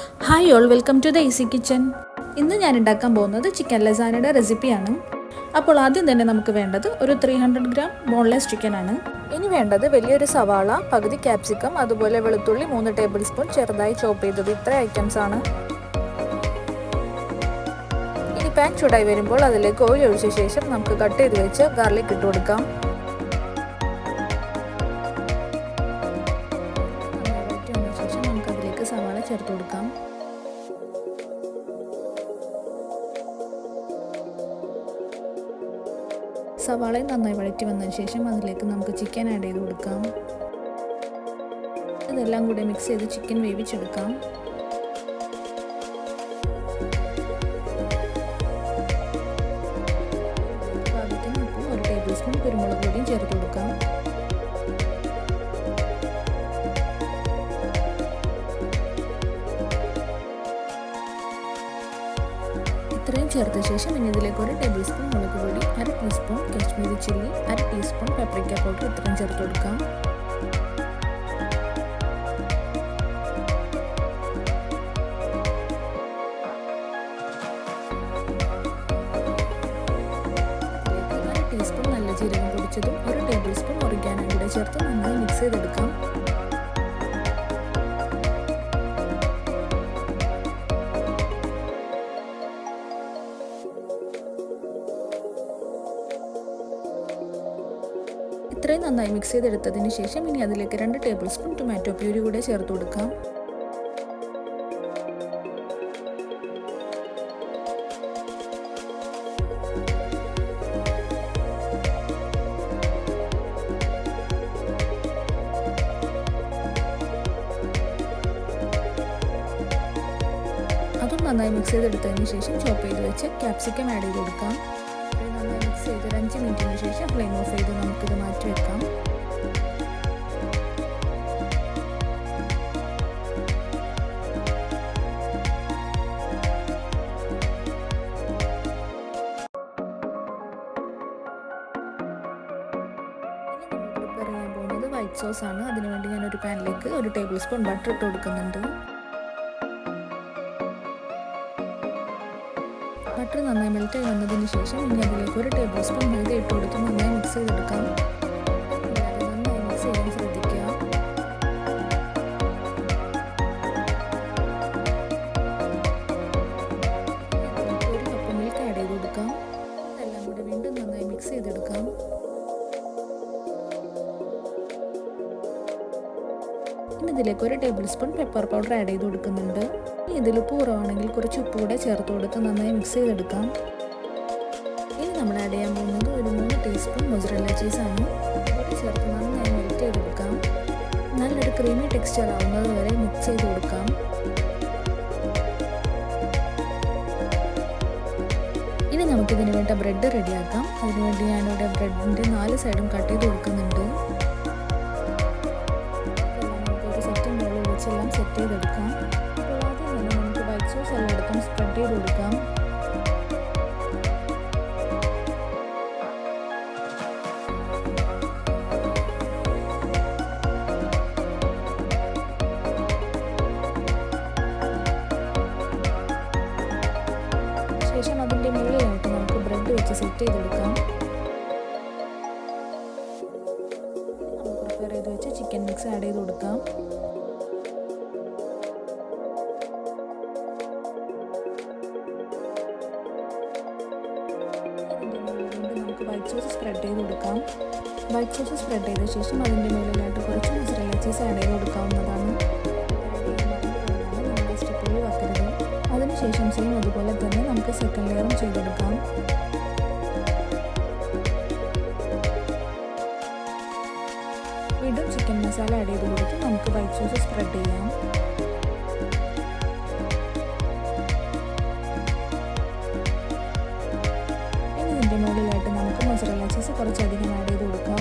Hi all, welcome to the easy kitchen. ഇന്ന് ഞാൻ ഉണ്ടാക്കാൻ പോകുന്നത് ചിക്കൻ ലസാനയുടെ റെസിപ്പിയാണ്. അപ്പോൾ ആദ്യം തന്നെ നമുക്ക് വേണ്ടത് ഒരു 300 ഗ്രാം ബോൺലെസ് ചിക്കൻ ആണ്. ഇനി വേണ്ടത് വലിയൊരു സവാള, പകുതി ക്യാപ്സിക്കം, അതുപോലെ വെളുത്തുള്ളി 3 ടേബിൾ സ്പൂൺ ചെറുതായി ചോപ്പ് ചെയ്തത്. ഇത്ര ഐറ്റംസ് ആണ്. ഇനി പാൻ ചൂടായി വരുമ്പോൾ അതിലേക്ക് ഓയിൽ ഒഴിച്ച ശേഷം നമുക്ക് കട്ട് ചെയ്ത് വെച്ച് ഗാർലിക് ഇട്ട് കൊടുക്കാം. സവാള ചേർത്ത് കൊടുക്കാം. സവാളയും നന്നായി വഴറ്റി വന്നതിന് ശേഷം അതിലേക്ക് നമുക്ക് ചിക്കൻ ആഡ് ചെയ്ത് കൊടുക്കാം. ഇതെല്ലാം കൂടി മിക്സ് ചെയ്ത് ചിക്കൻ വേവിച്ചെടുക്കാം. പാകത്തിന് ഉപ്പും 1 ടേബിൾ സ്പൂൺ കുരുമുളക് പൊടിയും ചേർത്ത് കൊടുക്കാം. ഇത്രയും ചേർത്ത ശേഷം ഇനി ഇതിലേക്ക് 1 ടേബിൾ സ്പൂൺ മുളക് പൊടി, 1/2 teaspoon Kashmiri chilli, 1/2 teaspoon paprika powder ഇത്രയും ചേർത്ത് കൊടുക്കാം. ഇതിലേക്ക് 1 ടീസ്പൂൺ നല്ല ജീരകം പൊടിച്ചതും 1 ടേബിൾ സ്പൂൺ ഒറിഗാനോ കൂടെ ചേർത്ത് നന്നായി മിക്സ് ചെയ്തെടുക്കാം. ഇത്രയും നന്നായി മിക്സ് ചെയ്തെടുത്തതിന് ശേഷം ഇനി അതിലേക്ക് 2 ടേബിൾ സ്പൂൺ ടൊമാറ്റോ പ്യൂരി കൂടെ ചേർത്ത് കൊടുക്കാം. അതും നന്നായി മിക്സ് ചെയ്തെടുത്തതിന് ശേഷം ചോപ്പ് ചെയ്ത് വെച്ച് ക്യാപ്സിക്കം ആഡ് ചെയ്ത് കൊടുക്കാം. നന്നായി മിക്സ് ചെയ്ത് 5 മിനിറ്റിന് ശേഷം ഫ്ലെയിം ഓഫ് ചെയ്ത് നമുക്കിത് മാറ്റി വെക്കാം. പ്രിപ്പയർ ചെയ്യാൻ പോകുന്നത് വൈറ്റ് സോസ് ആണ്. അതിനുവേണ്ടി ഞാനൊരു പാനിലേക്ക് 1 ടേബിൾ സ്പൂൺ ബട്ടർ ഇട്ട് കൊടുക്കുന്നുണ്ട്. ബട്ടർ നന്നായി മെൽറ്റായി വന്നതിന് ശേഷം ഇനി അതിലേക്ക് 1 ടേബിൾ സ്പൂൺ മൈദ ഇട്ട് കൊടുത്ത് നന്നായി മിക്സ് ചെയ്തെടുക്കാം. നന്നായി മിക്സ് ചെയ്യാൻ ശ്രദ്ധിക്കുക. അതിലേക്ക് 1 കപ്പ് മിൽക്ക് ആഡ് ചെയ്ത് കൊടുക്കാം. ഇതെല്ലാം കൂടി വീണ്ടും നന്നായി മിക്സ് ചെയ്തെടുക്കാം. ഇനി ഇതിലേക്ക് 1 table spoon pepper powder add ചെയ്ത് കൊടുക്കുന്നുണ്ട്. ഇതിൽ ഉപ്പ് കുറവാണെങ്കിൽ കുറച്ച് ഉപ്പ് കൂടെ ചേർത്ത് കൊടുത്ത് നന്നായി മിക്സ് ചെയ്തെടുക്കാം. ഇനി നമ്മൾ ആഡ് ചെയ്യാൻ പോകുന്നത് ഒരു 3 ടീസ്പൂൺ മൊസറല്ല ചീസാണ്. കൂടെ ചേർത്ത് നന്നായി മെൽറ്റ് ചെയ്തെടുക്കാം. നല്ലൊരു ക്രീമി ടെക്സ്ചർ ആവുന്നത് വരെ മിക്സ് ചെയ്ത് കൊടുക്കാം. ഇനി നമുക്കിതിന് വേണ്ട ബ്രെഡ് റെഡിയാക്കാം. അതിനുവേണ്ടി ഞാനിവിടെ ബ്രെഡിൻ്റെ 4 സൈഡും കട്ട് ചെയ്ത് കൊടുക്കുന്നുണ്ട്. ഒരു സെറ്റിംഗ് ബൗളിൽ വെച്ചെല്ലാം സെറ്റ് ചെയ്തെടുക്കാം. സോസ് എല്ലായിടത്തും സ്പ്രെഡ് ചെയ്ത് കൊടുക്കാം. ശേഷം അതിൻ്റെ മുകളിലായിട്ട് നമുക്ക് ബ്രെഡ് വെച്ച് സെറ്റ് ചെയ്തെടുക്കാം. നമ്മൾ പ്രിപ്പയർ ചെയ്ത് വെച്ച് ചിക്കൻ മിക്സ് ആഡ് ചെയ്ത് കൊടുക്കാം. വൈറ്റ് സോസ് സ്പ്രെഡ് ചെയ്ത് കൊടുക്കാം. വൈറ്റ് സോസ് സ്പ്രെഡ് ചെയ്ത ശേഷം അതിൻ്റെ മുകളിലായിട്ട് കുറച്ച് മൊസറല്ല ചീസ് ആഡ് ചെയ്ത് കൊടുക്കാവുന്നതാണ്. നമ്മൾ സ്റ്റെപ്പ് ഒഴിവാക്കരുത്. അതിനുശേഷം സെയിം അതുപോലെ തന്നെ നമുക്ക് സെക്കൻഡ് ലെയറും ചെയ്തെടുക്കാം. വീണ്ടും ചിക്കൻ മസാല ആഡ് ചെയ്ത് കൊടുത്ത് നമുക്ക് വൈറ്റ് സോസ് സ്പ്രെഡ് ചെയ്യാം. ഇതിൻ്റെ മുകളിലായിട്ട് നമുക്ക് മൊസറല്ല ചീസ് കുറച്ചധികം ആഡ് ചെയ്ത് കൊടുക്കാം.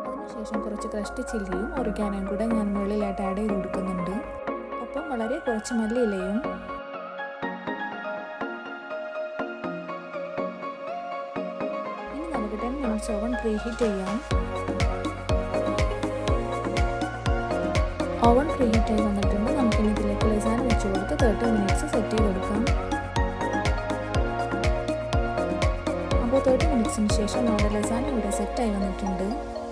അതിനുശേഷം കുറച്ച് ക്രഷ്ഡ് ചില്ലിയും ഒറിഗാനോയും കൂടെ ഞാൻ മുകളിലായിട്ട് ആഡ് ചെയ്ത് കൊടുക്കുന്നുണ്ട്. ഒപ്പം വളരെ കുറച്ച് മല്ലിയിലയും. ഇനി നമുക്ക് 10 മിനിറ്റ്സ് ഓവൻ പ്രീഹീറ്റ് ചെയ്യാം. ഓവൻ പ്രീ ഹീറ്റായി വന്നിട്ടുണ്ട്. നമുക്കിനി ഇതിലേക്ക് ലസാന വെച്ച് കൊടുത്ത് 30 മിനിറ്റ്സ് സെറ്റ് ചെയ്ത് കൊടുക്കാം. അപ്പോൾ 30 മിനിറ്റ്സിന് ശേഷം നമ്മുടെ ലസാന ഇവിടെ സെറ്റായി വന്നിട്ടുണ്ട്.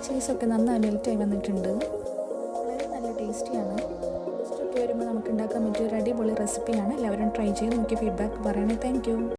ചീസൊക്കെ നന്നായി മെൽറ്റായി വന്നിട്ടുണ്ട്. വളരെ നല്ല ടേസ്റ്റിയാണ്. ടേസ്റ്റ് ഒക്കെ വരുമ്പോൾ നമുക്ക് ഉണ്ടാക്കാൻ പറ്റിയ ഒരു അടിപൊളി റെസിപ്പിയാണ്. എല്ലാവരും ട്രൈ ചെയ്ത് നോക്കി ഫീഡ്ബാക്ക് പറയണേ. Thank you.